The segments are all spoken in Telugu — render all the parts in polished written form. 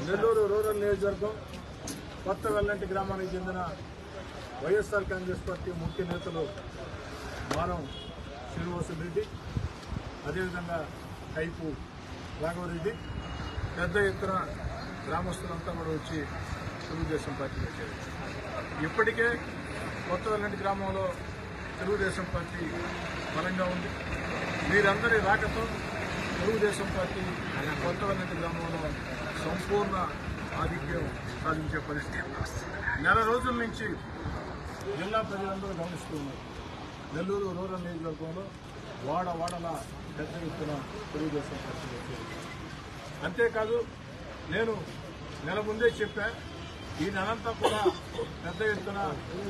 నెల్లూరు రూరల్ నియోజకవర్గం కొత్త వెల్లంటి గ్రామానికి చెందిన వైఎస్ఆర్ కాంగ్రెస్ పార్టీ ముఖ్య నేతలు మానం శ్రీనివాసరెడ్డి, అదేవిధంగా కైపు రాఘవరెడ్డి పెద్ద ఎత్తున గ్రామస్తులంతా కూడా వచ్చి తెలుగుదేశం పార్టీలో చేరారు. ఇప్పటికే కొత్త వెల్లంటి గ్రామంలో తెలుగుదేశం పార్టీ బలంగా ఉంది. వీరందరి రాకతో తెలుగుదేశం పార్టీ కొత్త వెల్లంటి గ్రామంలో సంపూర్ణ ఆధిక్యం సాధించే పరిస్థితి. నెల రోజుల నుంచి జిల్లా ప్రజలందరూ గమనిస్తూ ఉన్నారు. నెల్లూరు రూరల్ నియోజకవర్గంలో వాడవాడల పెద్ద ఎత్తున తెలుగుదేశం పార్టీ వచ్చేది. అంతేకాదు, నేను నెల ముందే చెప్పా, ఈ నెలంతా కూడా పెద్ద ఎత్తున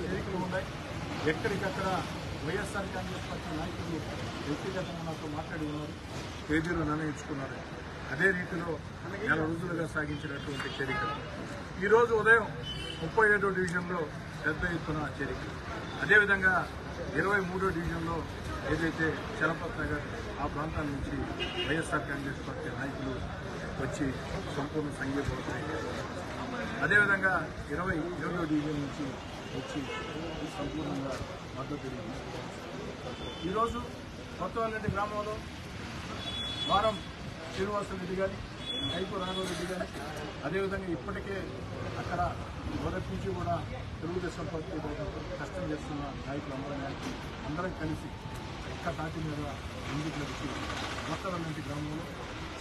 ఎన్నికలు ఉన్నాయి. ఎక్కడికక్కడ వైఎస్ఆర్ కాంగ్రెస్ పార్టీ నాయకులు వ్యక్తిగతంగా నాతో మాట్లాడి ఉన్నారు, తేదీలు నిర్ణయించుకున్నారు. అదే రీతిలో నెల రోజులుగా సాగించినటువంటి చేరికలు ఈరోజు ఉదయం 37వ డివిజన్లో పెద్ద ఎత్తున చేరికలు, అదేవిధంగా 23వ డివిజన్లో ఏదైతే చలపత్ నగర్ ఆ ప్రాంతాల నుంచి వైఎస్ఆర్ కాంగ్రెస్ పార్టీ నాయకులు వచ్చి సంపూర్ణ సంఘీభావం, అదేవిధంగా 27వ డివిజన్ నుంచి వచ్చి సంపూర్ణంగా మద్దతు తెలియదు. ఈరోజు కొత్త వెల్లంటి గ్రామంలో మానం శ్రీనివాసరెడ్డి గారి, కైపు రాఘవరెడ్డి గారి, అదేవిధంగా ఇప్పటికే అక్కడ మొదటి నుంచి కూడా తెలుగుదేశం పార్టీ కష్టం చేస్తున్న అందరం కలిసి ఒక్క తాటి మీద ముందుకు నడిచి కొత్త వెల్లంటి గ్రామంలో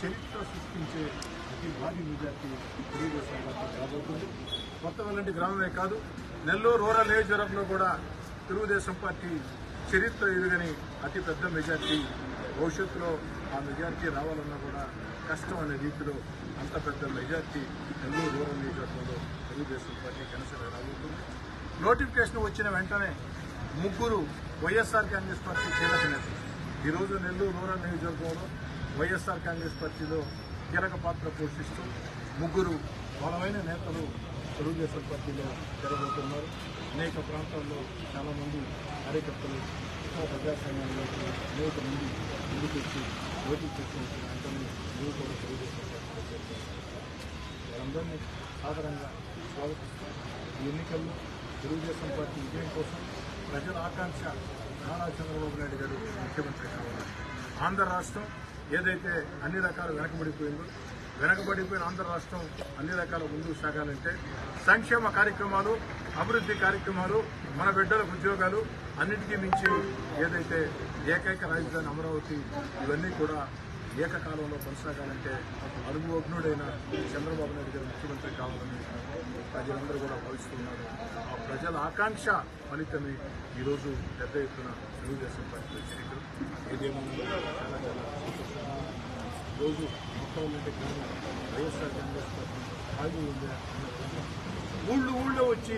చరిత్ర సృష్టించే అతి భారీ మెజార్టీ తెలుగుదేశం పార్టీ రాబోతుంది. కొత్త వెల్లంటి గ్రామమే కాదు, నెల్లూరు రూరల్ నియోజకవర్గంలో కూడా తెలుగుదేశం పార్టీ చరిత్ర ఎదుగని అతి పెద్ద మెజార్టీ, భవిష్యత్తులో ఆ మెజార్టీ రావాలన్నా కూడా కష్టం అనే రీతిలో అంత పెద్ద మెజార్టీ నెల్లూరు రూరల్ నియోజకవర్గంలో తెలుగుదేశం పార్టీ కనసగా రాబోతుంది. నోటిఫికేషన్ వచ్చిన వెంటనే ముగ్గురు వైఎస్ఆర్ కాంగ్రెస్ పార్టీ కీలక నేతలు ఈరోజు నెల్లూరు రూరల్ నియోజకవర్గంలో వైఎస్ఆర్ కాంగ్రెస్ పార్టీలో కీలక పాత్ర పోషిస్తూ ముగ్గురు బలమైన నేతలు తెలుగుదేశం పార్టీలో జరగబోతున్నారు. అనేక ప్రాంతాల్లో చాలామంది కార్యకర్తలు ప్రజాస్వామ్యంలో అనేక మంది ముందుకు వచ్చి ఓటింగ్ చేసినటువంటి వెంటనే మీరు కూడా తెలుగుదేశం పార్టీలో చేరుతారు. అందరినీ సాధారణంగా స్వాగతిస్తూ ఈ ఎన్నికల్లో తెలుగుదేశం పార్టీ విజయం కోసం ప్రజల ఆకాంక్ష నారా చంద్రబాబు నాయుడు గారు ముఖ్యమంత్రి కావాలి. ఆంధ్ర రాష్ట్రం ఏదైతే అన్ని రకాల వెనకబడిపోయిన ఆంధ్ర రాష్ట్రం అన్ని రకాల ముందుకు సాగాలంటే సంక్షేమ కార్యక్రమాలు, అభివృద్ధి కార్యక్రమాలు, మన బిడ్డలకు ఉద్యోగాలు, అన్నిటికీ మించి ఏదైతే ఏకైక రాజధాని అమరావతి, ఇవన్నీ కూడా ఏకకాలంలో కొనసాగాలంటే అనుభవజ్ఞుడైన చంద్రబాబు నాయుడు గారు ముఖ్యమంత్రి కావాలని ప్రజలందరూ కూడా భావిస్తున్నారు. ఆ ప్రజల ఆకాంక్ష ఫలితమే ఈరోజు పెద్ద ఎత్తున తెలుగుదేశం పార్టీ చరిత్ర. ఇదేమన్నా చాలా రోజు మొత్తం వైఎస్ఆర్ కాంగ్రెస్ పార్టీ ఆగి ఉంది. ఊళ్ళో వచ్చి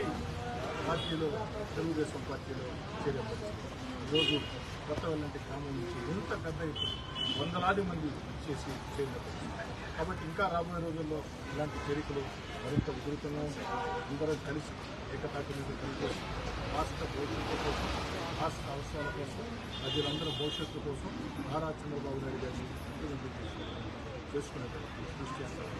పార్టీలో తెలుగుదేశం పార్టీలో చేరవచ్చు. ఈరోజు కొత్త వెల్లంటి గ్రామం నుంచి ఎంత పెద్ద ఎత్తున వందలాది మంది చేసి చేరవచ్చు. కాబట్టి ఇంకా రాబోయే రోజుల్లో ఇలాంటి చేరికలు మరింత ఉధృతంగా ఉంటాయి. అందరూ కలిసి ఏకతాటి మీద కలిసి రాష్ట్ర భవిష్యత్తు కోసం, రాష్ట్ర అవసరాల కోసం, ప్రజలందరూ భవిష్యత్తు కోసం నారా చంద్రబాబు నాయుడు గారిని ముఖ్యమంత్రి చేసుకునేటప్పుడు కృషి చేస్తారు.